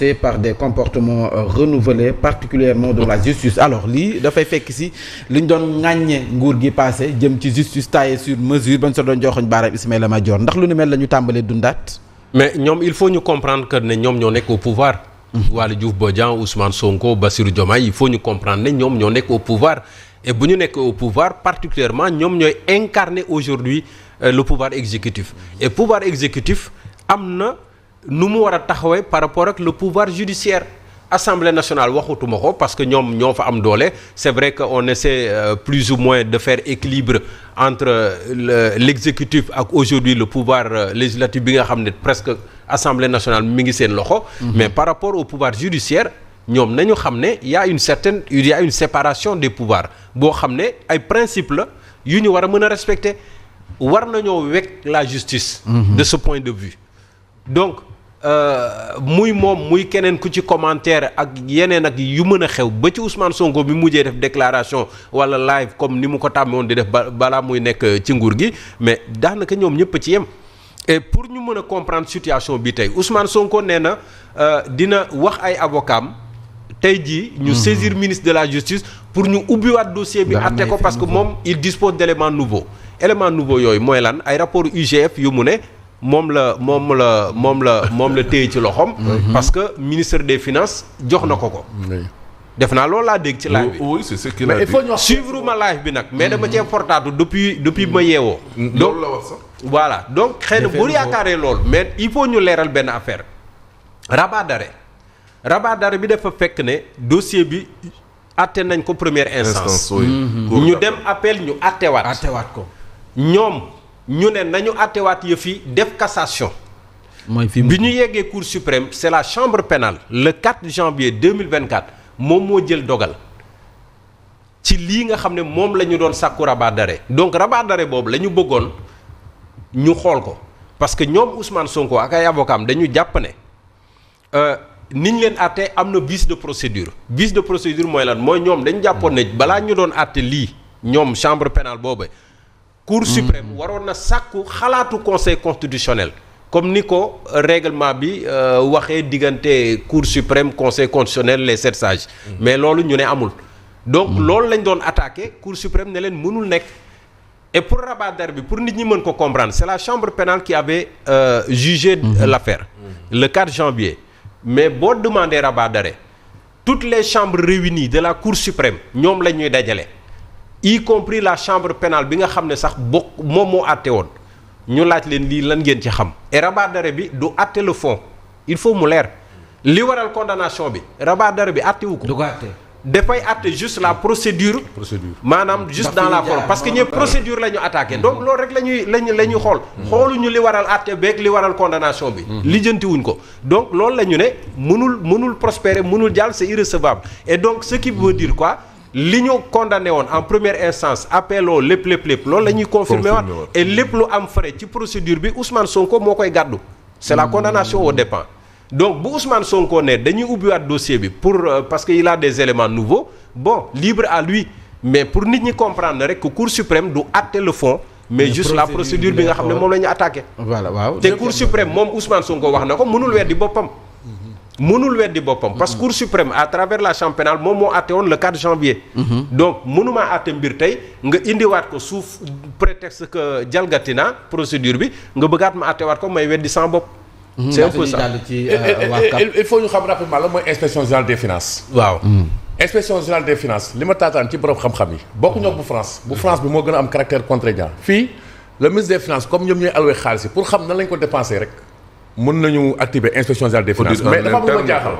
commencer par des comportements renouvelés particulièrement de la justice alors lii dafay fekk si li ñu doon ŋàññe nguur gi passé jëm ci justice taillée sur mesure bañ sa doon joxoñ baaraam Ismaïla Madior ndax lu ni mel la ñu tàmbalee dundaat. mais ñoom il faut ñu comprendre que ne ñoom ñoo nekk au pouvoir. Waly Diouf Bodian Ousmane Sonko Bassirou Diomaye il faut ñu comprendre ne ñoom ñoo nekk au pouvoir et bu ñu nekk au pouvoir particulièrement ñoom ñooy incarner aujourd'hui le pouvoir exécutif et pouvoir exécutif am na nu mu war a taxawee par rapport ak le pouvoir judiciaire. Assemblée nationale waxutuma ko parce que ñoom ñoo fa am doole c'est vrai que on essaie plus ou moins de faire équilibre entre l'exécutif ak aujourd'hui le pouvoir législatif bi nga xam ne presque Assemblée nationale mi ngi seen loxo. Mais par rapport au pouvoir judiciaire ñoom nañu xam ne il y a une séparation des pouvoirs boo xam ne ay principe la yu ñu war a mën a respecter war nañoo wekk la justice. De ce point de vue donc. Muy moom muy keneen ku ci commentaire ak yeneen ak yu mën a xew ba ci Ousmane Sonko bi mujjee def déclaration wala live comme ni mu ko tàmmoon di def balaa muy nekk ci nguur gi mais daanaka ñoom ñëpp ci yem. Et pour ñu mën a comprendre situation bi tey Ousmane Sonko nee na dina wax ay avocats tey jii ñu saisir ministre de la justice pour ñu ubbiwaat dossier bi àtte ko parce que moom il dispose d'éléments nouveaux yooyu mooy lan ay rapport UGF yu mu ne moom la téye ci loxoom. parce que ministre des finances jox na ko. def naa loolu laa dégg ci live bi. oui c'est ce qu'il a dit. suivre ma live bi nag. mais dama cee fortaatu depuis ma yeewoo. donc la wax sax. voilà donc xëy na bu yaakaaree loolu mais il faut ñu leeral benn affaire. rabat d'arrêt bi dafa fekk ne dossier bi àtte nañ ko première instance. ñu dem appel ñu àttewaat ko ñoom. ñu ne nañu àttewaat yëf yi def cassation. bi ñu yeggee cour suprême c'est la chambre pénale le 4 janvier 2024 moom moo jël dogal ci lii nga xam ne moom la ñu doon sàkku rabat d'arrêt donc rabat d'arrêt boobu la ñu bëggoon ñu xool ko parce que ñoom Ousmane Sonko ak ay avocats dañu jàpp ne ni ñu leen àttee am na vice de procédure mooy lan mooy ñoom dañu jàppoon ne balaa ñu doon àtte lii ñoom chambre pénale boobu. Cour suprême waroon na sàkku xalaatu conseil constitutionnel comme ni ko règlement bi waxee diggante Cour suprême conseil constitutionnel les 7 sages. Mais loolu ñu ne amul. donc loolu lañ doon attaqué Cour suprême ne leen mënul nekk. et pour rabat d'arrêt bi pour nit ñi mën ko comprendre c'est la chambre pénale qui avait jugé l'affaire le 4 janvier. mais boo demandé rabat d'arrêt toutes les chambres réunies de la Cour suprême ñoom la ñuy dajale. y compris la chambre pénale bi nga xam ne sax moom moo àtte woon ñu laaj leen lii lan ngeen ci xam et rabat d'arrêt bi du àtte le fond il faut mu leer li waral condamnation bi rabat d'arrêt bi àtte wu ko. du ko àtte dafay àtte juste la procédure. maanaam juste dans la forme parce que ñëpp procédure la ñu attaqué donc loolu rek la ñuy xool. xooluñu li waral àtte beeg li waral condamnation bi. lijjanti wuñ ko donc loolu la ñu ne mënul prospérer mënul jàll c'est irrecevable et donc ce qui veut dire quoi. li ñu condamné woon en première instance appeloo lépp loolu la ñuy confirmer waat et lépp lu am frais ci procédure bi Ousmane Sonko moo koy gàddu c'est la condamnation aux dépens donc bu Ousmane Sonko ne dañuy ubbiwaat dossier bi pour parce que il a des éléments nouveaux bon libre à lui mais pour nit ñi comprendre rek que Cour suprême du àtte le fond mais juste la procédure bi nga xam ne moom la ñu attaqué voilà waaw te Cour suprême moom Ousmane Sonko wax na ko mënul weddi boppam parce que Cour suprême à travers la chambre pénale moom moo àtte woon le 4 janvier. donc mënumaa àtte mbir tey nga indiwaat ko suuf prétexte que jalgati na procédure bi nga bëggaat ma àttewaat ko may weddi sans bopp. c'est un peu ça il faut ñu xam rapidement la mooy inspection générale des finances. waaw. inspection générale des finances li ma taataan ci borom xam-xam yi bokkuñu ak bu France bi moo gën a am caractère contraignant fii le ministre des finances comme ñoom ñooy alloué xaalis yi pour xam nan lañ ko dépensé rek. mën nañu activer inspection générale des finances mais dafa am lu ma jaaxal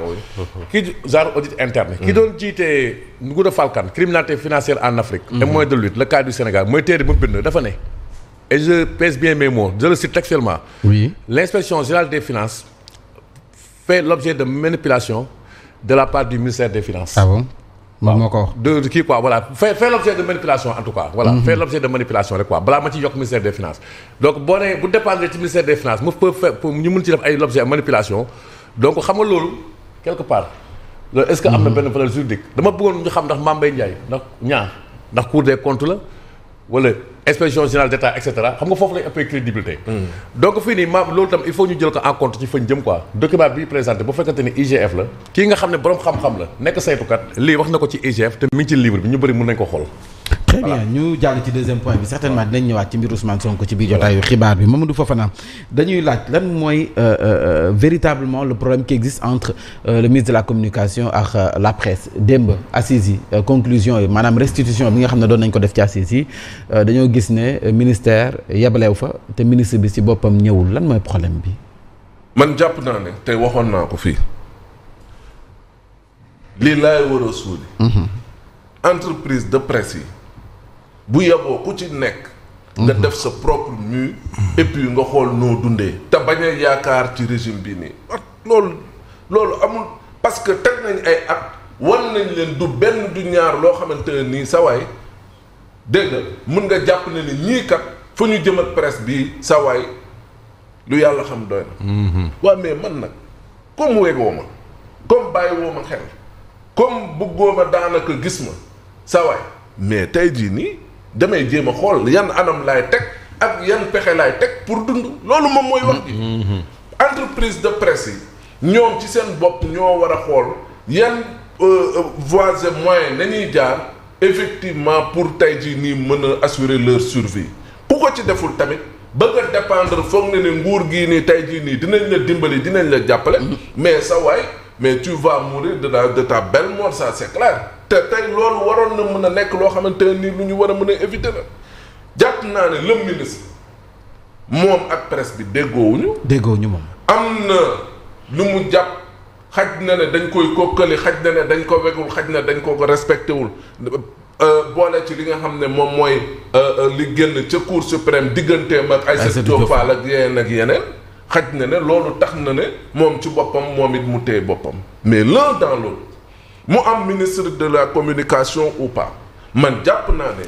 kii genre audit interne ki doon jiitee Ngouda Fall Kane criminalité financière en Afrique et moyens de lutte le cas du Sénégal mooy téere bu bind dafa ne et je pèse bien mes mots je le cite textuellement l'inspection générale des finances fait l'objet de manipulation de la part du ministère des finances. Ah bon? moom moo ko wax de kii quoi voilà fait l'objet de manipulation en tout cas. voilà fait l'objet de manipulation rek quoi balaa ma ci yokk ministère des finances. donc boo nee bu dépendre ci ministère des finances mu peut faire pour ñu mën ci def ay l'objet manipulation donc xam nga loolu quelque part. loolu est-ce que am na benn valeur juridique dama bëggoon ñu xam ndax Mame Mbaye Ndiaye ndax Cour des comptes la wala inspection générale d'État et cetera xam nga foofu lay ëppee crédibilité. donc fii nii loolu tam il faut ñu jël ko en compte ci fañ jëm quoi. document bi présenté bu fekkante ni IGF la. kii nga xam ne borom xam-xam la nekk saytukat lii wax na ko ci IGF te mi ngi ci livre bi ñu bëri mën nañ ko xool. très bien ñu jàll ci deuxième point bi certainement dinañ ñëwaat ci mbir Ousmane Sonko ci biir jotaayu xibaar bi Mamadou Fofana dañuy laaj lan mooy véritablement le problème qui existe entre le ministre de la communication ak la presse démb assises yi conclusion yi maanaam restitution bi nga xam ne doon nañ ko def ci assises yi dañoo gis ne ministère yebalew fa te ministre bi ci boppam ñëwul lan mooy problème bi. man jàpp naa ne tey waxoon naa ko fii lii laay war a suuli entreprise de presse yi bu yeboo ku ci nekk nga def sa propre mue et puis nga xool noo dundee te bañ a yaakaar ci régime bi nii loolu amul parce que teg nañ ay at wan nañ leen du benn du ñaar loo xamante ne nii sawaay dégg nga mun nga jàpp ne ni ñii kat fu ñu jëm ak presse bi sawaay lu yàlla xam doy na waaw mais man nag comme wegoo ma comme bàyyi woo ma xel comme bëggoo ma daanaka gis ma sawaay mais tey jii nii damay jéem a xool yan anam laay teg ak yan pexe laay teg pour dund loolu moom mooy wax ji entreprise de presse yi ñoom ci seen bopp ñoo war a xool yan voies et moyens nañuy jaar effectivement pour tey jii nii mën a assurer leur survie ku ko ci deful tamit bëgg a dépendre foog ne ne nguur gii nii tey jii nii dinañ la dimbali dinañ la jàppale mais sa waay mais tu vas mourir de ta belle mort ça c'est clair te tey loolu waroon na mën a nekk loo xamante ne nii lu ñu war a mën a éviter la jàpp naa ne le ministre moom ak presse bi déggoowuñu moom am na lu mu jàpp xaj na ne dañ koy kokkali xaj na ne dañ ko wegul xaj na dañ ko respecté wul boole ci li nga xam ne moom mooy li génn ca cour suprême digganteem ak Aïssatou Diop Fall ak yeneen xaj na ne loolu tax na ne moom ci boppam moom it mu téye boppam mais l'un dans l'autre mu am ministre de la communication ou pas man jàpp naa ne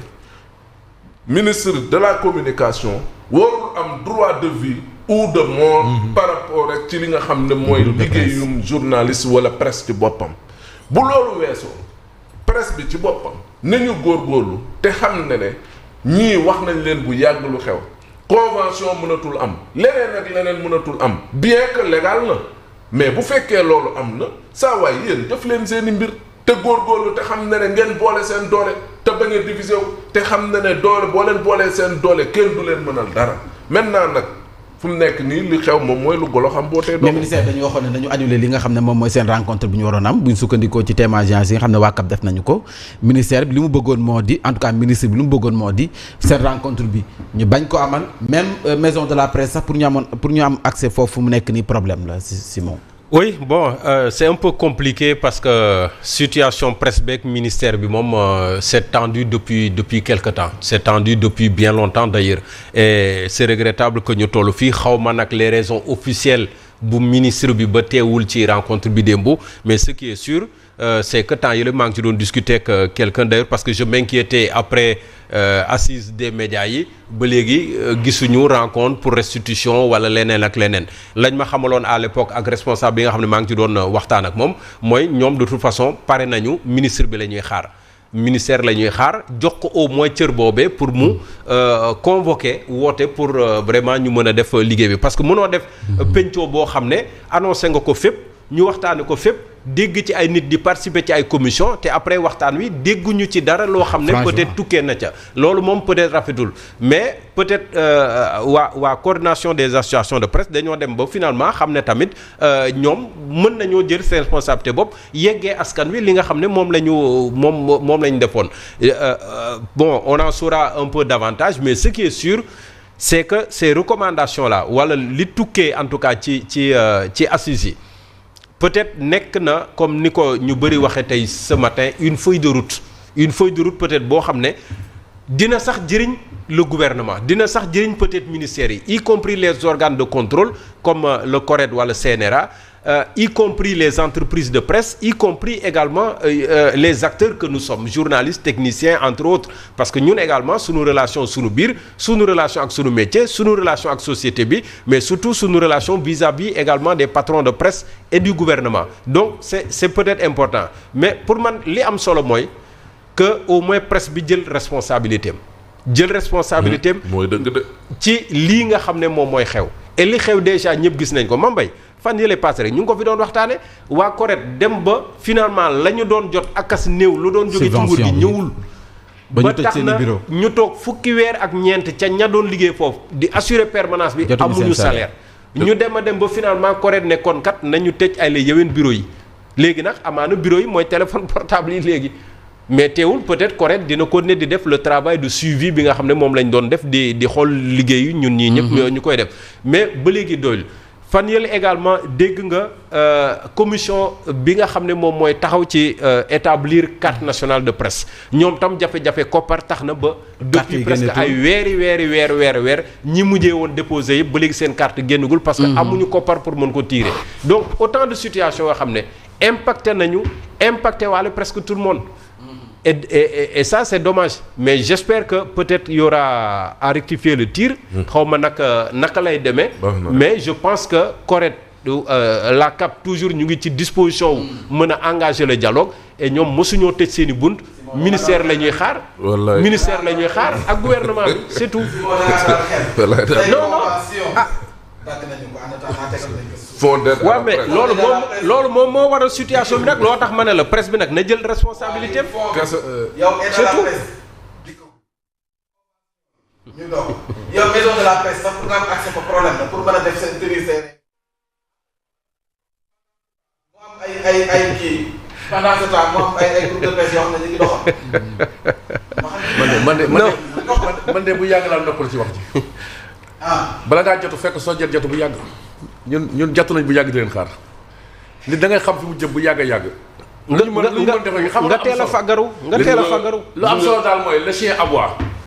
ministre de la communication warul am droit de vie ou de mort par rapport rek ci li nga xam ne mooy liggéeyum journaliste wala presse ci boppam bu loolu weesoo presse bi ci boppam nañu góorgóorlu te xam ne ñii wax nañ leen bu yàgg lu xew convention mënatul am leneen ak leneen mënatul am bien que légal na mais bu fekkee loolu am na saa waay yéen def leen seeni mbir te góorgóorlu te xam ne ngeen boole seen doole te bañ a diviser wu te xam ne doole boo leen boolee seen doole kenn du leen mënal dara maintenant nag fu mu nekk nii li xew moom mooy lu golo xam boo tee doom. mais ministère dañu waxoon ne dañu annulé li nga xam ne moom mooy seen rencontre bi ñu waroon am bu ñu sukkandikoo ci témoignage yi nga xam ne waa CAP def nañu ko ministère bi li mu bëggoon moo di en tout cas ministre bi li mu bëggoon moo di seen rencontre bi ñu bañ ko amal même maison de la presse sax pour ñu am accès foofu mu nekk nii problème la si moom. oui bon c'est un peu compliqué parce que situation presse beeg ministère bi moom c'est tendu depuis quelque temps c'est tendu depuis bien longtemps d'ailleurs et c'est regrettable que ñu toll fii xaw ma nag les raisons officielles bu ministre bi ba teewul ci rencontre bi démb mais ce qui est sûr c'est que temps yële maa ngi ci doon discuter ak quelqu'un d'ailleurs parce que je m'inquiétais après assise des médias yi ba léegi gisuñu rencontre pour restitution wala leneen ak leneen lañ ma xamaloon à l'époque ak responsable bi nga xam ne maa ngi ci doon waxtaan ak moom mooy ñoom de toute façon pare nañu ministre bi la ñuy xaar ministère la ñuy xaar jox ko au moins cër boobee pour mu convoquer woote pour vraiment ñu mën a def liggéey bi parce que mënoo def pencoo boo xam ne annoncé nga ko fépp ñu waxtaane ko fépp dégg ci ay nit di participer ci ay commission te après waxtaan wi dégguñu ci dara loo xam ne peut-être tukkee na ca loolu moom peut-être rafetul mais peut-être waa coordination des associations de presse dañoo dem ba finalement xam ne tamit ñoom mën nañoo jël seen responsabilité bopp yeggee askan wi li nga xam ne moom la ñu defoon bon on en saura un peu davantage mais ce qui est sûr c'est que ces recommandations là wala li tukkee en tout cas ci assises yi peut-être nekk na comme ni ko ñu bëri waxee tey ce matin une feuille de route peut-être boo xam ne dina sax jëriñ le gouvernement dina sax jëriñ peut-être ministères yi y compris les organes de contrôle comme le CORED wala CNRA y compris les entreprises de presse y compris également les acteurs que nous sommes journalistes techniciens entre autres parce que ñun également sunu relation sunu biir sunu relation ak sunu métier sunu relation ak société bi mais surtout sunu relation vis-à-vis également des patrons de presse et du gouvernement donc c'est peut-être important mais pour man li am solo mooy que au moins presse bi jël responsabilité am jël responsabilité am mooy dëgg de. ci lii nga xam ne moom mooy xew et li xew déjà ñëpp gis nañ ko Mambay fan yële passé rek ñu ngi ko fi doon waxtaane waa CORED dem ba finalement la ñu doon jot akas néew lu doon jóge ci nguur gi ñëwul ba tax na ñu toog fukki weer ak ñeent ca ña doon liggéey foofu di assurer permanence bi amuñu salaire ñu dem a dem ba finalement CORED ne kon kat nañu tëj ay la yeween bureau yi léegi nag amaana bureau yi mooy téléphone portable yi léegi mais teewul peut-être CORED dina continuer di def le travail de suivi bi nga xam ne moom lañ doon def di xool liggéeyu ñun ñii ñëpp ñu koy def mais ba léegi doyul fan yële également dégg nga commission bi nga xam ne moom mooy taxaw ci établir carte nationale de presse ñoom tam jafe-jafe koppar tax na ba depuis presque ay weer ñi mujjee woon déposé yëpp ba léegi seen carte génnagul parce que amuñu koppar pour mën ko tirer donc autant de situations yoo xam ne impacté waale presque tout le monde et ça c'est dommage mais j'espère que peut-être y aura à rectifier le tir xaw ma naka lay demee mais je pense que CORED la CAP toujours ñu ngi ci disposition mën a engager le dialogue et ñoom mosuñoo tëj seen i bunt ministère la ñuy xaar ak gouvernement bi c'est tout non waaw mais loolu moom moo waral situation bi nag loo tax ma ne la presse bi nag na jël responsabilité surtout ñu doog yow maison de la presse sax pour nga am accès ko problème la pour mën a def seen tenue serré mu am ay kii pendant ce temps mu am ay groupe de presse yoo xam ne ñu ngi doxal man de bu yàgg laa noppal ci wax ji bala ngaa jotu fekk soo jotu bu yàgg ñun jatu nañ bu yàgg di leen xaar nit da ngay xam fi mu jëm bu yàgg a yàgg. nga teel a fagaru lu am solo daal mooy le chien aboie